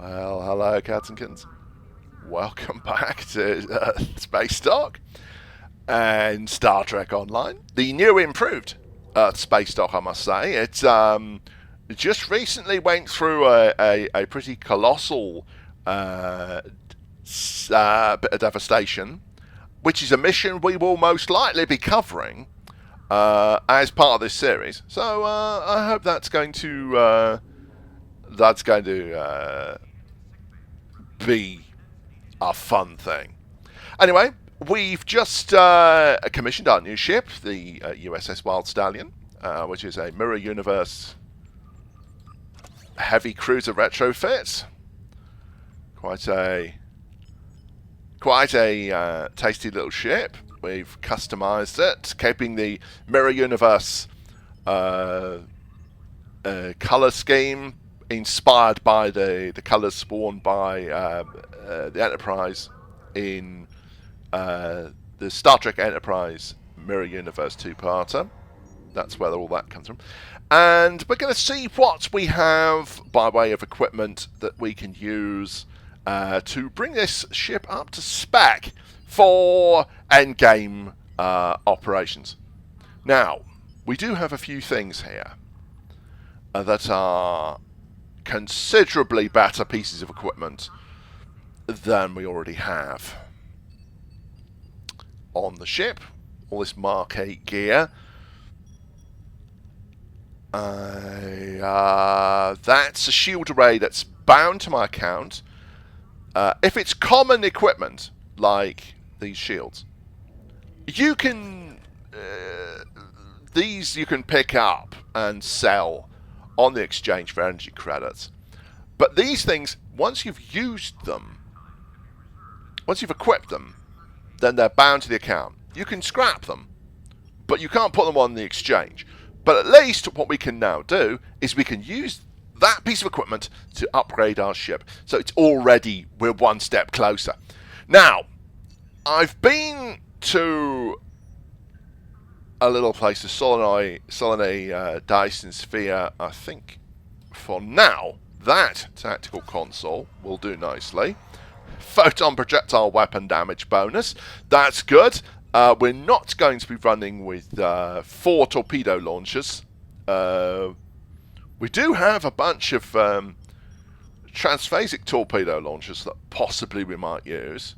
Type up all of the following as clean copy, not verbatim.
Well, hello, cats and kittens. Welcome back to Space Dock and Star Trek Online. The new improved Space Dock, I must say. It just recently went through a pretty colossal bit of devastation, which is a mission we will most likely be covering as part of this series. So I hope that's going to be a fun thing. Anyway, we've just commissioned our new ship, the USS Wild Stallion, which is a mirror universe heavy cruiser retrofit. Quite a tasty little ship. We've customized it, keeping the mirror universe color scheme inspired by the colours spawned by the Enterprise in the Star Trek Enterprise Mirror Universe two-parter. That's where all that comes from. And we're going to see what we have by way of equipment that we can use to bring this ship up to spec for endgame operations. Now, we do have a few things here that are considerably better pieces of equipment than we already have on the ship. All this Mark 8 gear. That's a shield array that's bound to my account. If it's common equipment, like these shields, you can these you can pick up and sell on the exchange for energy credits. But these things, once you've used them, once you've equipped them, then they're bound to the account. You can scrap them, but you can't put them on the exchange. But at least what we can now do is we can use that piece of equipment to upgrade our ship. So we're one step closer. Now, I've been to a little place, a Solenoid Dyson Sphere, I think. For now, that tactical console will do nicely. Photon projectile weapon damage bonus. That's good. We're not going to be running with 4 torpedo launchers. We do have a bunch of transphasic torpedo launchers that possibly we might use.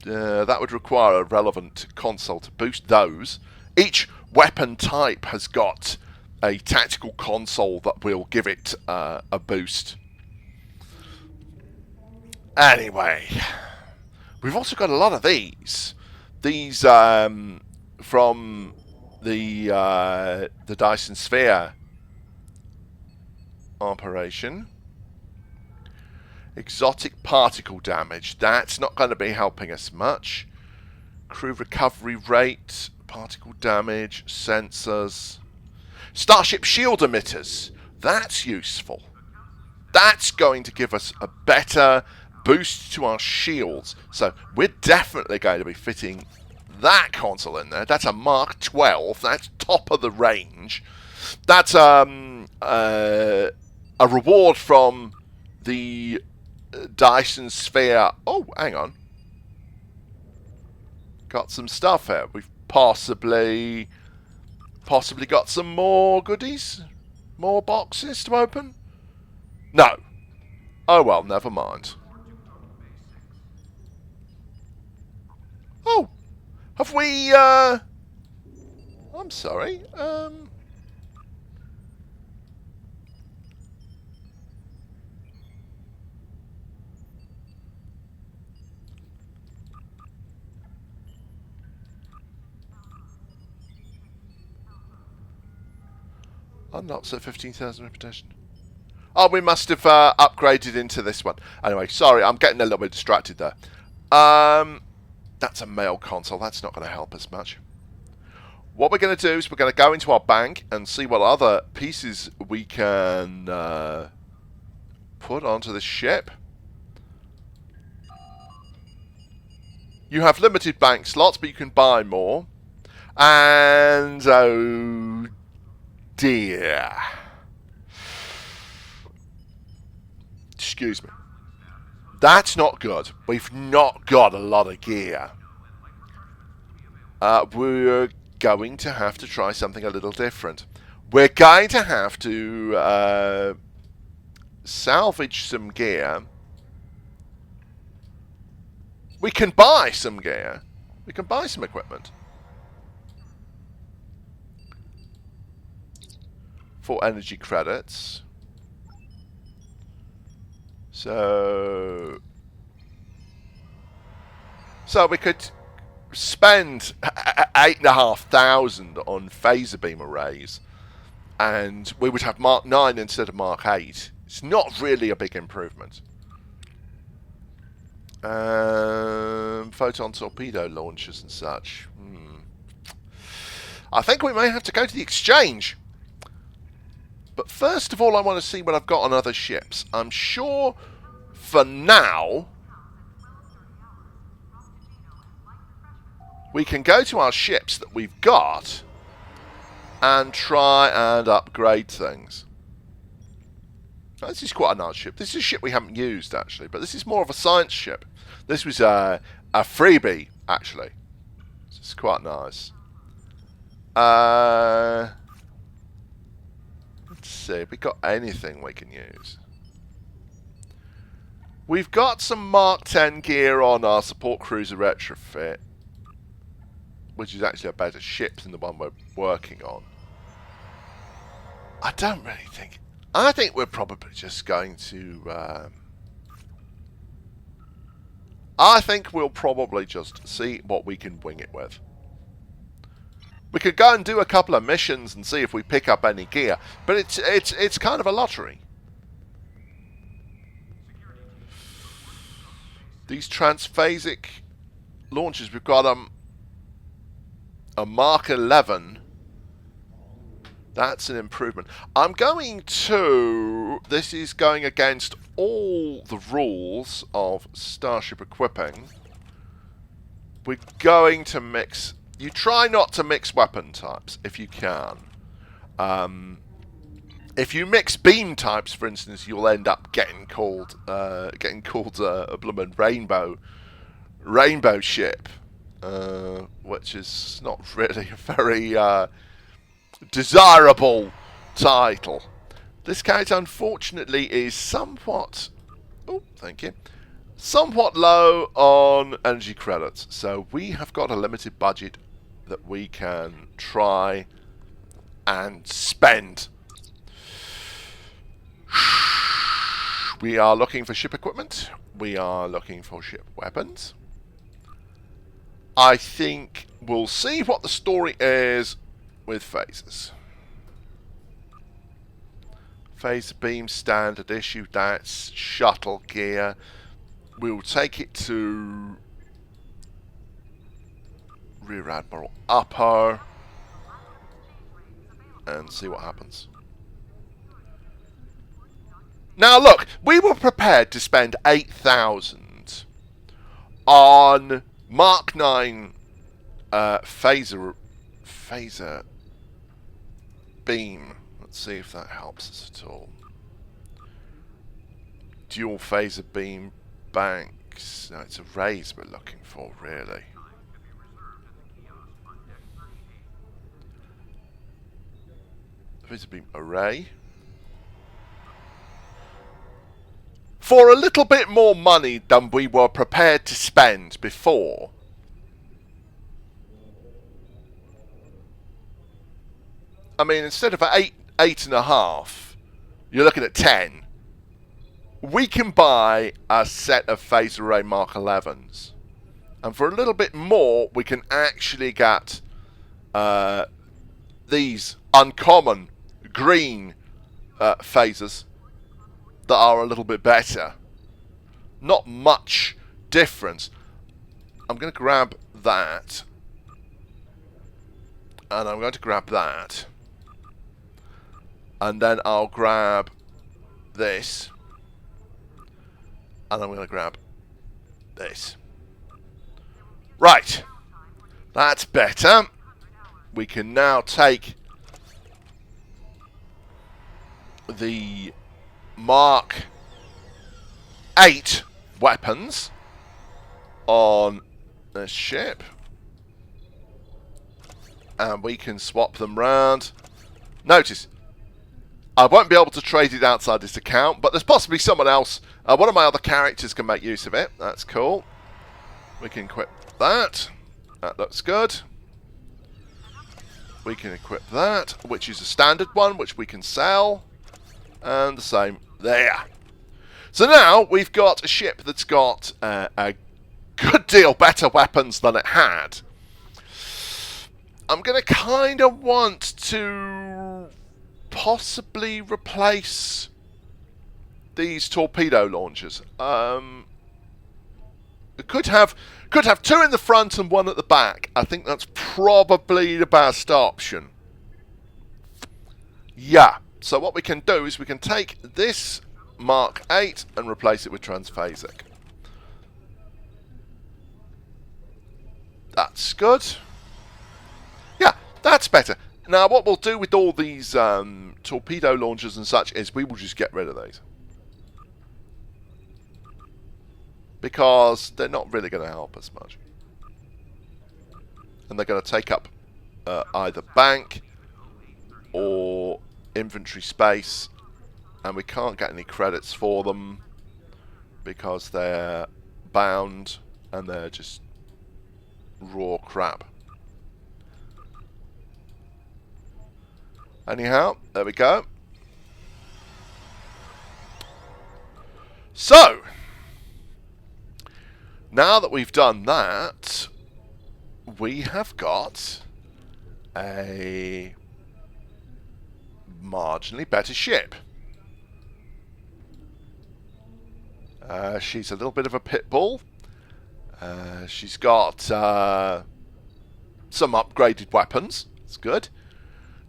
That would require a relevant console to boost those. Each weapon type has got a tactical console that will give it a boost. Anyway, we've also got a lot of these. These from the Dyson Sphere operation. Exotic particle damage. That's not going to be helping us much. Crew recovery rate, particle damage, sensors. Starship shield emitters. That's useful. That's going to give us a better boost to our shields. So we're definitely going to be fitting that console in there. That's a Mark 12. That's top of the range. That's a reward from the Dyson Sphere. Oh, hang on. Got some stuff here. We've possibly got some more goodies? More boxes to open? No. Oh well, never mind. Oh, have we, I'm sorry, unlocks at 15,000 reputation. Oh, we must have upgraded into this one. Anyway, sorry, I'm getting a little bit distracted there. That's a mail console. That's not going to help us much. What we're going to do is we're going to go into our bank and see what other pieces we can put onto the ship. You have limited bank slots, but you can buy more. And oh dear. Excuse me. That's not good. We've not got a lot of gear. We're going to have to try something a little different. We're going to have to salvage some gear. We can buy some gear. We can buy some equipment. For energy credits. So we could spend 8,500 on phaser beam arrays, and we would have Mark 9 instead of Mark 8. It's not really a big improvement. Photon torpedo launchers and such. I think we may have to go to the exchange. But first of all, I want to see what I've got on other ships. I'm sure for now we can go to our ships that we've got and try and upgrade things. This is quite a nice ship. This is a ship we haven't used, actually, but this is more of a science ship. This was a freebie, actually. This is quite nice. Let's see if we got anything we can use. We've got some Mark 10 gear on our support cruiser retrofit, which is actually a better ship than the one we're working on. I don't really think... I think we're probably just going to... I think we'll probably just see what we can wing it with. We could go and do a couple of missions and see if we pick up any gear, but it's kind of a lottery. These transphasic launches, we've got a Mark 11. That's an improvement. I'm going to... This is going against all the rules of Starship equipping. We're going to mix... You try not to mix weapon types if you can. If you mix beam types, for instance, you'll end up getting called a bloomin' rainbow ship, which is not really a very desirable title. This character, unfortunately, is somewhat... Oh, thank you. Somewhat low on energy credits, so we have got a limited budget that we can try and spend. We are looking for ship equipment. We are looking for ship weapons. I think we'll see what the story is with phasers. Phaser beam standard issue, that's shuttle gear. We'll take it to Rear Admiral Upper and see what happens. Now look, we were prepared to spend 8,000 on Mark 9 phaser beam. Let's see if that helps us at all. Dual phaser beam banks. No, it's arrays we're looking for, really. Phaser beam array. For a little bit more money than we were prepared to spend before. I mean, instead of 8.5, you're looking at 10. We can buy a set of phaser array Mark 11s. And for a little bit more, we can actually get these uncommon green phasers that are a little bit better. Not much difference. I'm going to grab that. And I'm going to grab that. And then I'll grab this. And I'm going to grab this. Right. That's better. We can now take the Mark 8 weapons on this ship. And we can swap them round. Notice, I won't be able to trade it outside this account, but there's possibly someone else. One of my other characters can make use of it. That's cool. We can equip that. That looks good. We can equip that, which is a standard one, which we can sell. And the same there. So now we've got a ship that's got a good deal better weapons than it had. I'm going to kind of want to possibly replace these torpedo launchers. It could have 2 in the front and 1 at the back. I think that's probably the best option. Yeah. So what we can do is we can take this Mark 8 and replace it with transphasic. That's good. Yeah, that's better. Now what we'll do with all these torpedo launchers and such is we will just get rid of these. Because they're not really going to help us much. And they're going to take up either bank or inventory space. And we can't get any credits for them because they're bound and they're just raw crap. Anyhow, there we go. So, now that we've done that, we have got a marginally better ship. She's a little bit of a pit bull. She's got some upgraded weapons. That's good.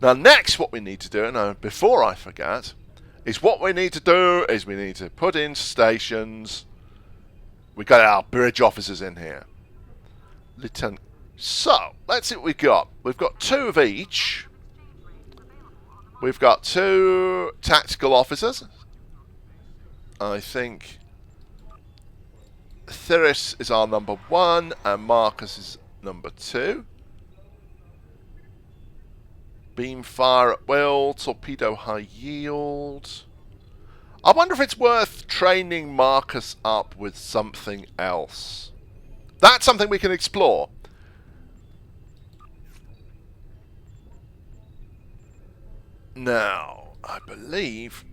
Now next what we need to do, and before I forget, is we need to put in stations. We got our bridge officers in here. Lieutenant. So, let's see what we've got. We've got 2 of each. We've got 2 tactical officers. I think Thiris is our number 1 and Marcus is number 2. Beam fire at will, torpedo high yield. I wonder if it's worth training Marcus up with something else. That's something we can explore. Now, I believe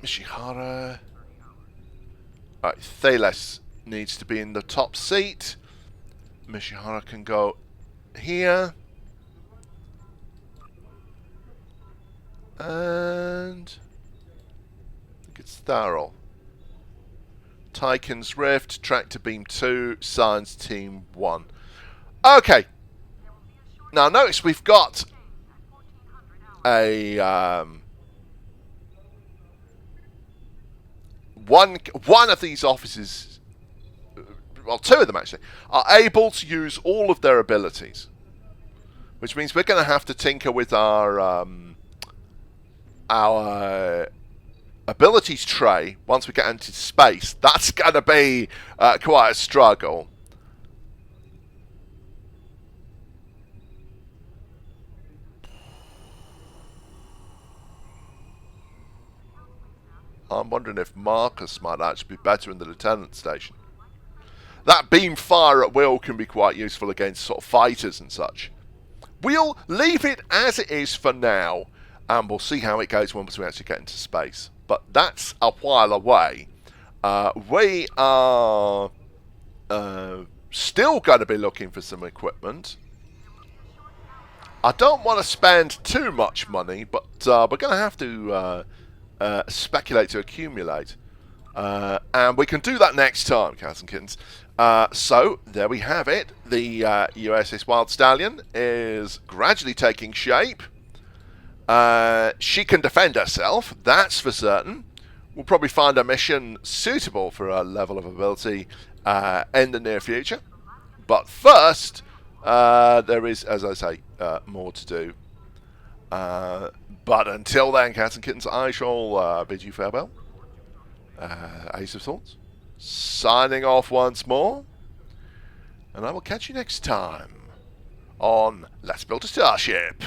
Mishihara. Right, Thales needs to be in the top seat. Mishihara can go here. And I think it's Tharol. Tychon's Rift, Tractor Beam 2, Science Team 1. Okay. Now notice we've got a one of these officers, well, 2 of them actually, are able to use all of their abilities, which means we're going to have to tinker with our abilities tray once we get into space. That's going to be quite a struggle. I'm wondering if Marcus might actually be better in the lieutenant station. That beam fire at will can be quite useful against sort of fighters and such. We'll leave it as it is for now, and we'll see how it goes once we actually get into space. But that's a while away. We are still going to be looking for some equipment. I don't want to spend too much money, but we're going to have to speculate to accumulate. And we can do that next time, cats and kittens. So, there we have it. The USS Wild Stallion is gradually taking shape. She can defend herself, that's for certain. We'll probably find a mission suitable for her level of ability in the near future. But first, there is, as I say, more to do. But until then, cats and kittens, I shall bid you farewell. Ace of Thorns, signing off once more, and I will catch you next time on Let's Build a Starship.